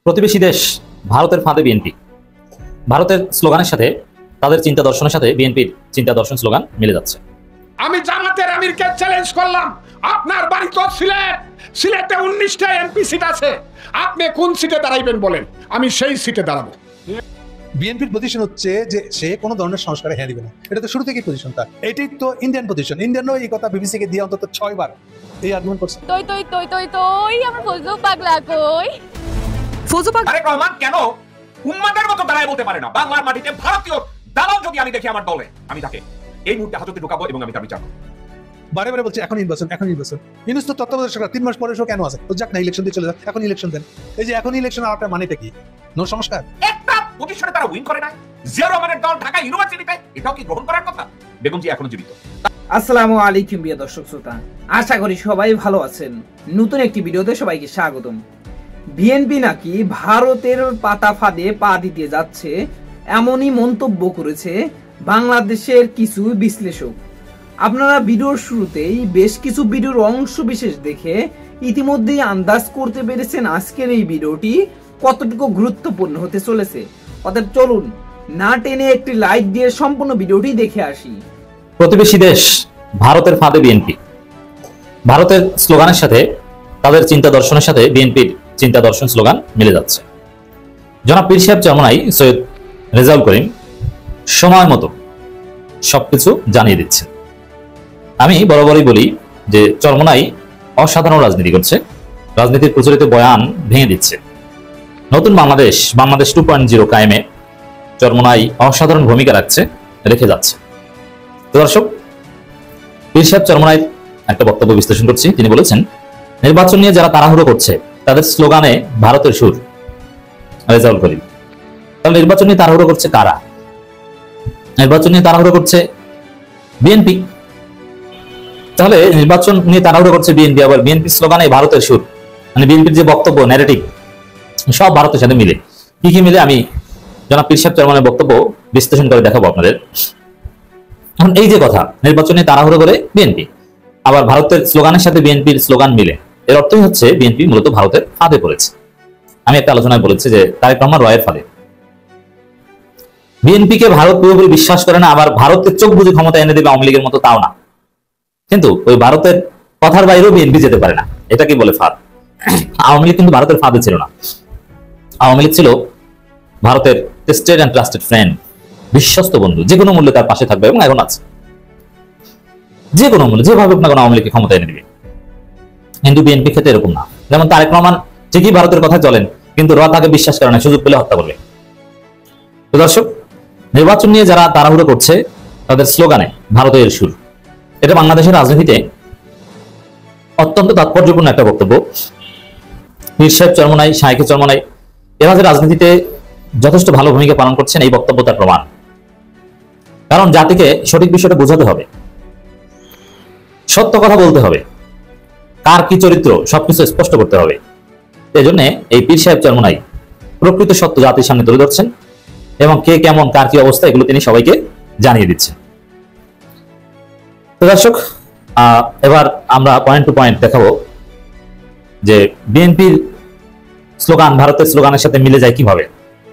প্রতিবেশী দেশ ভারতের ফাঁদে বিএনপি। ভারতের স্লোগানের সাথে তাদের চিন্তা দর্শনের সাথে বিএনপির চিন্তা দর্শন স্লোগান মিলে যাচ্ছে। আমি জামাতের আমিরকে চ্যালেঞ্জ করলাম, আপনার বাড়ি তো সিলেটে 19টা এমপি সিট আছে, আপনি কোন সিটে দাঁড়াইবেন বলেন, আমি সেই সিটে দাঁড়াবো। বিএনপির পজিশন হচ্ছে যে সে কোনো ধরনের সংস্কারে হ্যাঁ দিবে না, এটা তো শুরু থেকেই পজিশন তার। এটাই তো ইন্ডিয়ান পজিশন। ইন্ডিয়ানও এই কথা বিবিসি কে দিয়ে অন্তত 6 বার এই আর্গুমেন্ট করছে। তুই আমার ফজলু পাগলা কই? ফজলু পাগলা আরে রহমান কেন উম্মাদের মতো দাঁড়ায় বলতে পারে না? বাংলার মাটিতে ভারতীয় দালাল যদি আমি দেখি আমার দলে, আমি তাকে এই মুহূর্তে হাজতে ঢুকাবো এবং আমি তার বিচার করব। বারে বারে বলছে এখন নির্বাচন, এখন নির্বাচন। ইউনূস তো তত্ত্বাবধায়ক সরকার 3 মাস পরে সে কেন আছে? তো যাক না, ইলেকশন দিয়ে চলে যাক, এখন ইলেকশন দেন। এই যে এখন ইলেকশন, আপনার মানেটা কি? নো সংস্কার। একটা পজিশনে তারা উইন করে নাই। জিয়া রহমানের দল ঢাকা ইউনিভার্সিটিতে, এটাও কি গ্রহণ করার কথা? বেগম জি এখনো জীবিত। আসসালামু আলাইকুম প্রিয় দর্শক শ্রোতা, আশা করি সবাই ভালো আছেন। নতুন একটি ভিডিওতে সবাইকে স্বাগতম। বিএনপি নাকি ভারতের পাতা ফাঁদে পা দিতে যাচ্ছে, এমনই মন্তব্য করেছে বাংলাদেশের কিছু বিশ্লেষক। আপনারা ভিডিওর শুরুতেই বেশ কিছু ভিডিওর অংশ বিশেষ দেখে ইতিমধ্যেই আন্দাজ করতে পেরেছেন আজকের এই ভিডিওটি কতটুকু গুরুত্বপূর্ণ হতে চলেছে। অতএব চলুন না টেনে একটি লাইক দিয়ে সম্পূর্ণ ভিডিওটি দেখে আসি। প্রতিবেশী দেশ ভারতের ফাঁদে বিএনপি। ভারতের স্লোগানের সাথে তাদের চিন্তা দর্শনের সাথে বিএনপির চিন্তা দর্শন স্লোগান মিলে যাচ্ছে। জনাব পীর সাহেব চরমোনাই সৈয়দ রেজাউল করিম সময় মতো সবকিছু জানিয়ে দিচ্ছেন। আমি বরাবরই বলি যে চরমোনাই অসাধারণ রাজনীতি করছে, রাজনীতির প্রচলিত বয়ান ভেঙে দিচ্ছে। নতুন বাংলাদেশ 2.0 কায়েমে চরমোনাই অসাধারণ ভূমিকা রেখে যাচ্ছে। দর্শক, পীর সাহেব চরমোনাইর একটা বক্তব্য বিশ্লেষণ করছি। তিনি বলেছেন, নির্বাচন নিয়ে যারা তাড়াহুড়ো করছে তাদের স্লোগানে ভারতের সুর। রেজাউল করিম, তাহলে নির্বাচন নিয়ে তাড়াহুড়ো করছে কারা? নির্বাচন নিয়ে তাড়াহুড়ো করছে বিএনপি। তাহলে নির্বাচন নিয়ে তাড়াহুড়ো করছে বিএনপি, আবার বিএনপি স্লোগানে ভারতের সুর, মানে বিএনপির যে বক্তব্য, ন্যারেটিভ সব ভারতের সাথে মিলে। কি কি মিলে আমি জনাব পীর সাহেব চরমোনাইয়ের বক্তব্য বিশ্লেষণ করে দেখাবো আপনাদের। এখন এই যে কথা, নির্বাচনে তাড়াহুড়ো করে বিএনপি, আবার ভারতের স্লোগানের সাথে বিএনপির স্লোগান মিলে, এর অর্থই হচ্ছে বিএনপি মূলত ভারতের ফাঁদে পড়েছে। আমি একটা আলোচনায় বলেছি যে তারেক রহমান রয়ের ফাঁদে। বিএনপিকে ভারত পুরোপুরি বিশ্বাস করে না, আবার ভারতের চোখ বুঝে ক্ষমতা এনে দেবে আওয়ামী লীগের মতো, তাও না। কিন্তু ওই ভারতের কথার বাইরেও বিএনপি যেতে পারে না, এটা কি বলে ফাঁদ। আওয়ামী লীগ কিন্তু ভারতের ফাঁদে ছিল না। আওয়ামী লীগ ছিল ভারতের টেস্টেড এন্ড ট্রাস্টেড ফ্রেন্ড, বিশ্বস্ত বন্ধু, যে কোনো মূল্যে তার পাশে থাকবে এবং এখন আছে। যে কোনো মূল্যে যেভাবে হোক না কোনো আওয়ামী লীগকে ক্ষমতা এনে দিবে। কিন্তু বিএনপি ক্ষেত্রে এরকম না। যেমন তারেক রহমান ঠিকই ভারতের কথা চলেন, কিন্তু তাকে বিশ্বাস করে না, সুযোগ পেলে হত্যা করবে। তো দর্শক, নির্বাচন নিয়ে যারা তাড়াহুড়ো করছে তাদের স্লোগানে ভারতের সুর, এটা বাংলাদেশের রাজনীতিতে অত্যন্ত তাৎপর্যপূর্ণ একটা বক্তব্য। পীর সাহেব চরমোনাই, শায়েখে চরমোনাই এরা যে রাজনীতিতে যথেষ্ট ভালো ভূমিকা পালন করছেন, এই বক্তব্য তার প্রমাণ। কারণ জাতিকে সঠিক বিষয়টা বোঝাতে হবে, সত্য কথা বলতে হবে, কার কি চরিত্র সবকিছু স্পষ্ট করতে হবে। এই জন্য এই পীর সাহেব চরমোনাই প্রকৃত সত্য জাতির সামনে তুলে ধরছেন এবং কে কেমন, কার কি অবস্থা, এগুলো তিনি সবাইকে জানিয়ে দিচ্ছেন। তো দর্শক, এবার আমরা পয়েন্ট টু পয়েন্ট দেখাবো যে বিএনপির স্লোগান ভারতের স্লোগানের সাথে মিলে যায় কিভাবে।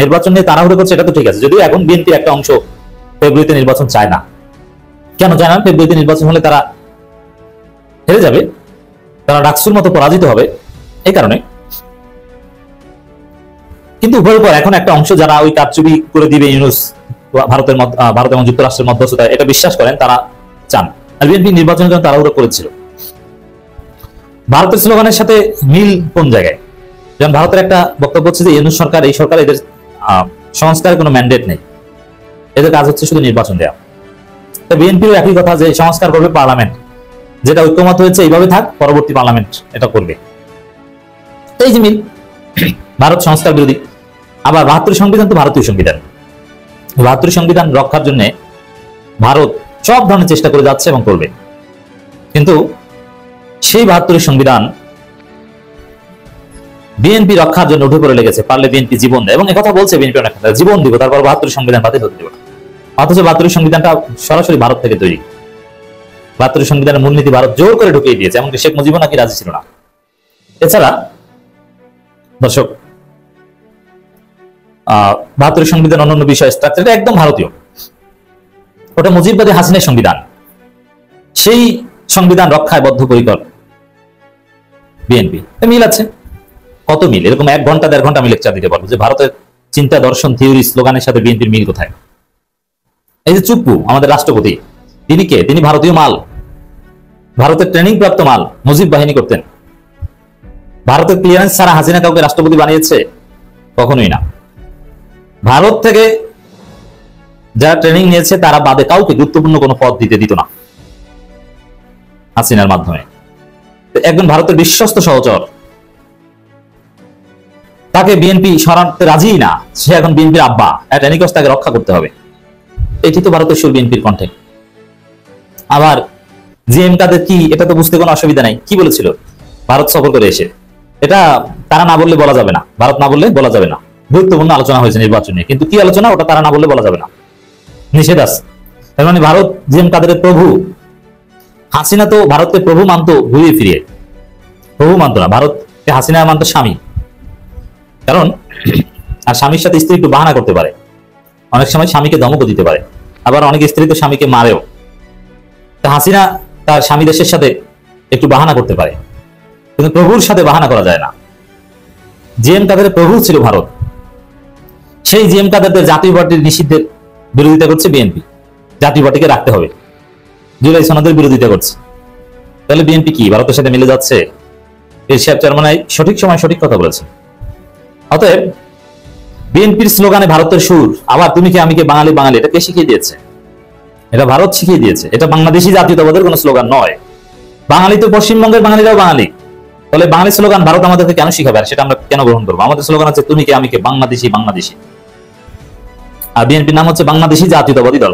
নির্বাচন নিয়ে তাড়াহুড়ো করছে, এটা তো ঠিক আছে, যদিও এখন বিএনপির একটা অংশ ফেব্রুয়ারিতে নির্বাচন চায় না। কেন চায় না? ফেব্রুয়ারিতে নির্বাচন হলে তারা হেরে যাবে, তারা ডাকসুর মতো পরাজিত হবে, এই কারণে। কিন্তু উভয়ের উপর এখন একটা অংশ যারা ওই কারচুপি করে দিবে ইউনূস, ভারত এবং যুক্তরাষ্ট্রের মধ্যস্থতায়, এটা বিশ্বাস করেন, তারা চান। আর বিএনপি নির্বাচনের জন্য তাড়াহুড়ো করেছিল। ভারতের স্লোগানের সাথে মিল কোন জায়গায়? যেমন ভারতের একটা বক্তব্য হচ্ছে যে ইউনূস সরকার, এই সরকার, এদের সংস্কারের কোনো ম্যান্ডেট নেই, এদের কাজ হচ্ছে শুধু নির্বাচন দেওয়া। তো বিএনপির একই কথা যে সংস্কার করবে পার্লামেন্ট, যেটা ঐক্যমত হয়েছে এইভাবে থাক, পরবর্তী পার্লামেন্ট এটা করবে। এই যে মিল, ভারত সংস্কার বিরোধী। আবার 72 সংবিধান তো ভারতীয় সংবিধান, 72 সংবিধান রক্ষার জন্য ভারত সব ধরনের চেষ্টা করে যাচ্ছে এবং করবে। কিন্তু সেই 72 সংবিধান বিএনপি রক্ষার জন্য উঠে পড়ে লেগেছে, পারলে বিএনপি জীবন দেয়, এবং একথা বলছে বিএনপি অনেক, জীবন দিব, তারপর 72 সংবিধান বাতিল হতে দেব। অথচ 72 সংবিধানটা সরাসরি ভারত থেকে তৈরি। 72 সংবিধানের মূলনীতি ভারত জোর করে ঢুকিয়ে দিয়েছে, এমনকি শেখ মুজিবও নাকি রাজি ছিল না। এছাড়া দর্শক, 72 সংবিধান অন্যান্য বিষয় স্ট্রাকচার, এটা একদম ভারতীয়। ওটা মুজিববাদী হাসিনার সংবিধান, সেই সংবিধান রক্ষায় বদ্ধপরিকর বিএনপি। মিল আছে, কত মিল? এরকম 1 ঘন্টা 1.5 ঘন্টা আমি লেকচার দিতে পারবো যে ভারতের চিন্তা, দর্শন, থিওরি, স্লোগানের সাথে বিএনপির মিল কোথায়। এই যে চুপ্পু আমাদের রাষ্ট্রপতি, তিনি কে? তিনি ভারতীয় মাল, ভারতের ট্রেনিং প্রাপ্ত মাল, মুজিব বাহিনী করতেন। ভারতের ক্লিয়ারেন্স ছাড়া হাসিনা কাউকে রাষ্ট্রপতি বানিয়েছে? কখনোই না। ভারত থেকে যারা ট্রেনিং নিয়েছে তারা বাদে কাউকে গুরুত্বপূর্ণ কোনো পদ দিত না হাসিনার মাধ্যমে। একজন ভারতের বিশ্বস্ত সহচর, তাকে বিএনপি সরাতে রাজি না, সে এখন বিএনপির আব্বা, এট এনি কস্ট তাকে রক্ষা করতে হবে। এটি তো ভারতের সুর বিএনপির কণ্ঠে। আবার জিএম কাদের কি, এটা তো বুঝতে কোনো অসুবিধা নাই। কি বলেছিল ভারত সফর করে এসে? এটা তারা না বললে বলা যাবে না, ভারত না বললে বলা যাবে না। গুরুত্বপূর্ণ আলোচনা হয়েছে নির্বাচন নিয়ে, কিন্তু কি আলোচনা ওটা তারা না বললে বলা যাবে না, নিষেধ আছে। তার মানে ভারত জিএম কাদের প্রভু। হাসিনা তো ভারতকে প্রভু মানতো, ঘুরিয়ে ফিরিয়ে প্রভু মানতো না, ভারতকে হাসিনা মানতো স্বামী। কারণ আর স্বামীর সাথে স্ত্রী একটু বাহানা করতে পারে, অনেক সময় স্বামীকে ধমকও দিতে পারে, আবার অনেক স্ত্রী তো স্বামীকে মারেও। তা হাসিনা তার স্বামী দেশের সাথে একটু বাহানা করতে পারে, কিন্তু প্রভুর সাথে বাহানা করা যায় না। জিএম কাদের প্রভু ছিল ভারত। সেই জিএম কাদেরদের জাতীয় পার্টির নিষিদ্ধের বিরোধিতা করছে বিএনপি, জাতীয় পার্টিকে রাখতে হবে, জুলাই সনদের বিরোধিতা করছে। তাহলে বিএনপি কি ভারতের সাথে মিলে যাচ্ছে? এরশাদ চেয়ারম্যান সঠিক সময় সঠিক কথা বলেছে। অতএব বিএনপির স্লোগানে ভারতের সুর, আবার তুমি কি আমি কে বাঙালি বাঙালি, এটা কে শিখিয়ে দিয়েছে? এটা ভারত শিখিয়ে দিয়েছে। এটা বাংলাদেশি জাতীয়তাবাদের কোনো স্লোগান নয়। বাঙালি তো পশ্চিমবঙ্গের বাঙালিরাও বাঙালি, তাহলে বাঙালি স্লোগান ভারত আমাদেরকে কেন শিখাবে? আর সেটা আমরা কেন গ্রহণ করবো? আমাদের স্লোগান হচ্ছে তুমি কে আমি কে, বাংলাদেশি বাংলাদেশি। আর বিএনপির নাম হচ্ছে বাংলাদেশি জাতীয়তাবাদী দল।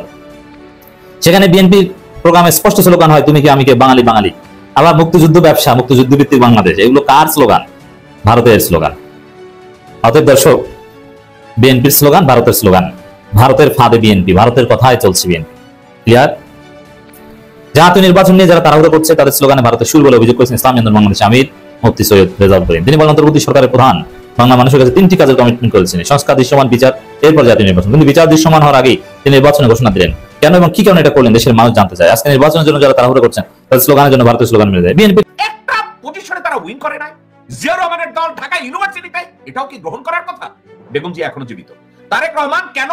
সেখানে বিএনপির প্রোগ্রামে স্পষ্ট স্লোগান হয় তুমি কি আমি কে, বাঙালি বাঙালি। আবার মুক্তিযুদ্ধ ব্যবসা, মুক্তিযুদ্ধ ভিত্তিক বাংলাদেশ, এগুলো কার স্লোগান? ভারতের স্লোগান। অতএব দর্শক, বিএনপির স্লোগান ভারতের স্লোগান, ভারতের ফাঁদে বিএনপি, ভারতের কথায় চলছে বিএনপি। ক্লিয়ার? জাতীয় নির্বাচন নিয়ে যারা তাড়াহুড়ো করছে তাদের স্লোগানে ভারতের সুর বলে অভিযোগ করেছেন ইসলামী আন্দোলন বাংলাদেশ আমির মুফতি সৈয়দ রেজাউল করিম। তিনি বলেন অন্তর্বর্তী সরকারের প্রধান বাংলা মানুষের কাছে 3টি কাজের কমিটমেন্ট করেছেন: সংস্কার, দৃশ্যমান বিচার, এরপর জাতীয় নির্বাচন। কিন্তু বিচার দৃশ্যমান হওয়ার আগেই তিনি নির্বাচনের ঘোষণা দিলেন। কেন এবং কি কারণে এটা করলেন দেশের মানুষ জানতে চায়। আজকে নির্বাচনের জন্য যারা তাড়াহুড়ো করছেন তাদের স্লোগানের জন্য ভারতের স্লোগান মিলে যায়। বিএনপি একটা পজিশনে তারা উইন করে নাই। জিয়া রহমানের দল ঢাকা ইউনিভার্সিটিতে, এটাও কি গ্রহণ করার কথা? বেগম জিয়া এখনো জীবিত। তারেক রহমান কেন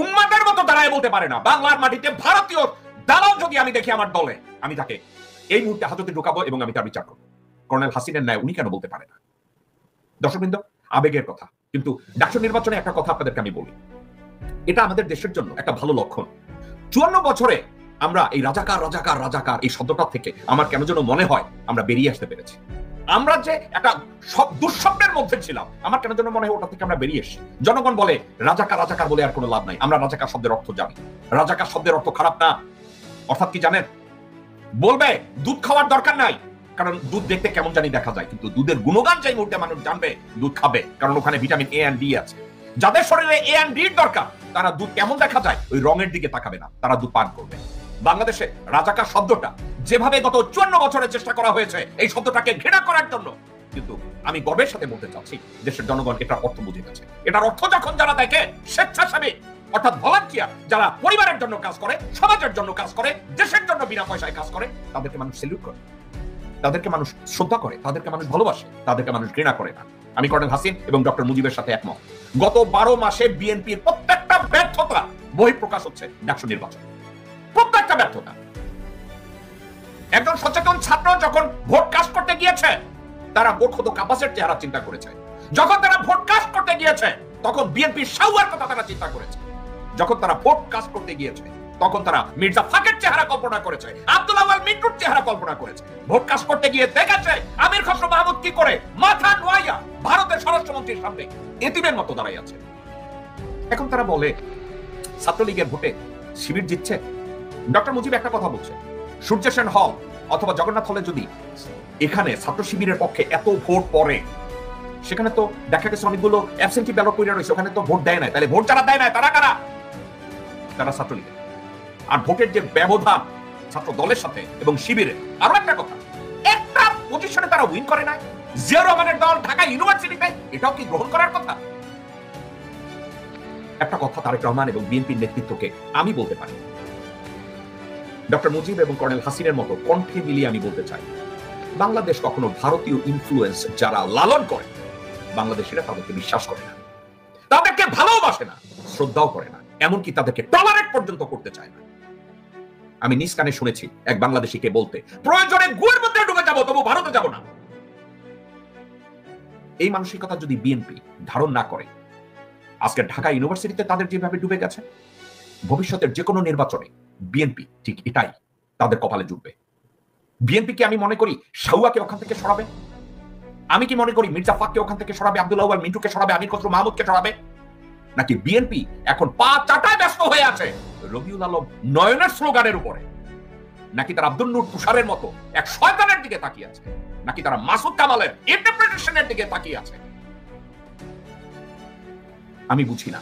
উম্মাদের মতো দাঁড়ায় বলতে পারে না বাংলার মাটিতে ভারতীয় দালাল যদি আমি দেখি আমার দলে, আমি তাকে এই মুহূর্তে হাজতে ঢুকাবো এবং আমি তার বিচার করবো। কর্নেল হাসিনের ন্যায় উনি কেন বলতে পারে না? দর্শকবৃন্দ, আবেগের কথা। কিন্তু ডাকসু নির্বাচনে একটা কথা আপনাদেরকে আমি বলি, এটা আমাদের দেশের জন্য একটা ভালো লক্ষণ। 54 বছরে আমরা এই রাজাকার রাজাকার রাজাকার এই শব্দটা থেকে আমার কেন যেন মনে হয় আমরা বেরিয়ে আসতে পেরেছি। আমরা যে একটা দুঃস্বপ্নের মধ্যে ছিলাম, আমার কেন যেন মনে হয় ওটা থেকে আমরা বেরিয়ে এসেছি। জনগণ বলে রাজাকার রাজাকার বলে আর কোনো লাভ নাই। আমরা রাজাকার শব্দের অর্থ জানি। রাজাকার শব্দের অর্থ খারাপ না। অর্থাৎ কি জানেন? বলবে দুধ খাওয়ার দরকার নাই, কারণ দুধ দেখতে কেমন জানি দেখা যায়, কিন্তু দুধের গুণগান যে মুহূর্তে মানুষ জানবে দুধ খাবে, কারণ ওখানে ভিটামিন এ এন্ড ডি আছে। যাদের শরীরে এ এন্ড ডির দরকার তারা দুধ কেমন দেখা যায় ওই রঙের দিকে তাকাবে না, তারা দুধ পান করবে। বাংলাদেশে রাজাকার শব্দটা যেভাবে গত 54 বছরের চেষ্টা করা হয়েছে এই শব্দটাকে ঘৃণা করার জন্য, কিন্তু আমি গর্বের সাথে বলতে চাচ্ছি দেশের জনগণ এটার অর্থ বুঝে গেছে। এটার অর্থ যখন যারা দেখে স্বেচ্ছাসেবী অর্থাৎ ভলান্টিয়ার, যারা পরিবারের জন্য কাজ করে, সমাজের জন্য কাজ করে, দেশের জন্য বিনা পয়সায় কাজ করে, তাদেরকে মানুষ সেলুট করে, তাদেরকে মানুষ শ্রদ্ধা করে, তাদেরকে মানুষ ভালোবাসে, তাদেরকে মানুষ ঘৃণা করে না। আমি কর্নেল হাসিন এবং ডক্টর মুজিবের সাথে একমত। গত 12 মাসে বিএনপির প্রত্যেকটা ব্যর্থতা বহিঃপ্রকাশ হচ্ছে ডাকসু নির্বাচন, প্রত্যেকটা ব্যর্থতা। একজন সচেতন ছাত্র যখন ভোট কাস্ট করতে গিয়েছে তারা ভোট কত কাপাসের চেহারা চিন্তা করেছে। যখন তারা ভোট কাস্ট করতে গিয়েছে তখন বিএনপির সাউয়ার কথা তারা চিন্তা করেছে। যখন তারা ভোট কাস্ট করতে গিয়েছে তখন তারা মির্জা ফাকের চেহারা কল্পনা করেছে, আব্দুল আওয়াল মিন্টুর চেহারা কল্পনা করেছে। ভোট কাস্ট করতে গিয়ে দেখেছে আমির খসরু মাহমুদ কি করে মাথা নোয়াইয়া ভারতের স্বরাষ্ট্রমন্ত্রীর সামনে এতিমের মতো দাঁড়াই আছে। এখন তারা বলে ছাত্রলীগের ভোটে শিবির জিতছে। ডক্টর মুজিব একটা কথা বলছে, সূর্য সেন হল অথবা জগন্নাথ হলে যদি এখানে ছাত্র শিবিরের পক্ষে এত ভোট পড়ে, সেখানে তো দেখা গেছে অনেকগুলো অ্যাবসেন্টি ব্যালট পড়ে রয়েছে, ওখানে তো ভোট দেয় না। তাহলে ভোট যারা দেয় না তারা কারা? তারা ছাত্রলীগ। আর ভোটের যে ব্যবধান ছাত্র দলের সাথে এবং শিবিরে, আরো একটা কথা, একটা পজিশনে তারা উইন করে নাই। জিয়া রহমানের দল ঢাকা ইউনিভার্সিটিতে, এটাও কি গ্রহণ করার কথা? একটা কথা তারেক রহমান এবং বিএনপির নেতৃত্বকে আমি বলতে পারি, ডক্টর মুজিব এবং কর্নেল হাসিনের মতো কণ্ঠে মিলিয়ে আমি বলতে চাই, বাংলাদেশ কখনো ভারতীয় ইনফ্লুয়েন্স যারা লালন করে, বাংলাদেশিরা তাদেরকে বিশ্বাস করে না, তাদেরকে ভালোবাসে না, শ্রদ্ধাও করে না, এমনকি তাদেরকে টলারেট পর্যন্ত করতে চায় না। আমি নিজ কানে শুনেছি এক বাংলাদেশিকে বলতে, প্রয়োজনে গুয়ের মধ্যে ডুবে যাবো, তবু ভারতে যাব না। এই মানসিকতা যদি বিএনপি ধারণ না করে, আজকে ঢাকা ইউনিভার্সিটিতে তাদের যেভাবে ডুবে গেছে, ভবিষ্যতের যে কোনো নির্বাচনে বিএনপি ঠিক এটাই তাদের কপালে জুটবে। বিএনপিকে আমি মনে করি শাহুয়াকে ওখান থেকে সরাবে, আমি কি মনে করি মির্জা ফাককে ওখান থেকে সরাবে, আব্দুল আউয়াল মিন্টুকে সরাবে, আমির খসরু মাহমুদকে সরাবে, নাকি বিএনপি এখন পা চাটায় ব্যস্ত হয়ে আছে রবিউল আলম নয়নের স্লোগানের উপরে, নাকি তারা আব্দুল নূর তুষারের মতো এক শয়তানের দিকে তাকিয়ে আছে, নাকি তারা মাসুদ কামালের ইন্টারপ্রিটেশনের দিকে তাকিয়ে আছে? আমি বুঝি না।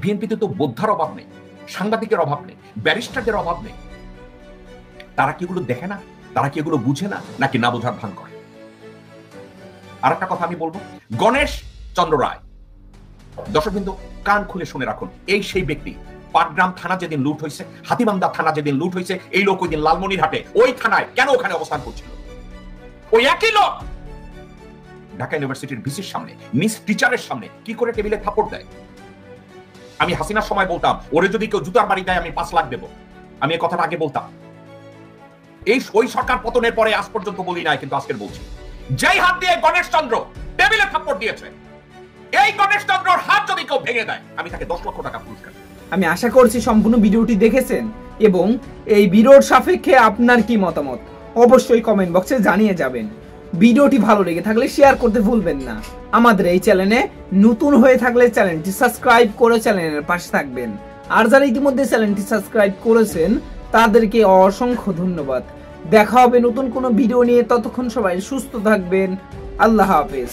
বিএনপিতে তো বোদ্ধার অভাব নেই, সাংবাদিকের অভাব নেই, ব্যারিস্টারদের অভাব নেই। তারা কি এগুলো দেখে না? তারা কি এগুলো বুঝে না, নাকি না বোঝার ভান করে? আর একটা কথা আমি বলবো, গণেশ চন্দ্র রায়, দর্শকবৃন্দ কান খুলে শুনে রাখুন, এই সেই ব্যক্তি পাটগ্রাম থানা যেদিন লুট হয়েছে, হাতিবান্ধা থানা যেদিন লুট হয়েছে, এই লোক ওই দিন লালমনিরহাটে ওই থানায় কেন ওখানে অবস্থান করছিল? ওই একই লোক ঢাকা ইউনিভার্সিটির ভিসির সামনে, মিস টিচারের সামনে কি করে টেবিলে থাপড় দেয়। আমি হাসিনার সময় বলতাম, ওরে যদি কেউ জুতার বাড়ি দেয় আমি 5 লাখ দেব। আমি এই কথাটা আগে বলতাম। ওই সরকার পতনের পরে আজ পর্যন্ত বলি নাই, কিন্তু আজকের বলছি, যেই হাত দিয়ে গণেশ চন্দ্র টেবিলে থাপ্পড় দিয়েছে, এই গণেশ চন্দ্রর হাত যদি কেউ ভেঙে দেয়, আমি তাকে 10 লক্ষ টাকা পুরস্কার। আমি আশা করছি সম্পূর্ণ ভিডিওটি দেখেছেন এবং এই ভিডিওর সাপেক্ষে আপনার কি মতামত অবশ্যই কমেন্ট বক্সে জানিয়ে যাবেন। ভিডিওটি ভালো লেগে থাকলে শেয়ার করতে ভুলবেন না। আমাদের এই চ্যানেলে নতুন হয়ে থাকলে চ্যানেলটি সাবস্ক্রাইব করে চ্যানেলের পাশে থাকবেন। আর যারা ইতিমধ্যে চ্যানেলটি সাবস্ক্রাইব করেছেন তাদেরকে অসংখ্য ধন্যবাদ। দেখা হবে নতুন কোনো ভিডিও নিয়ে, ততক্ষণ সবাই সুস্থ থাকবেন। আল্লাহ হাফেজ।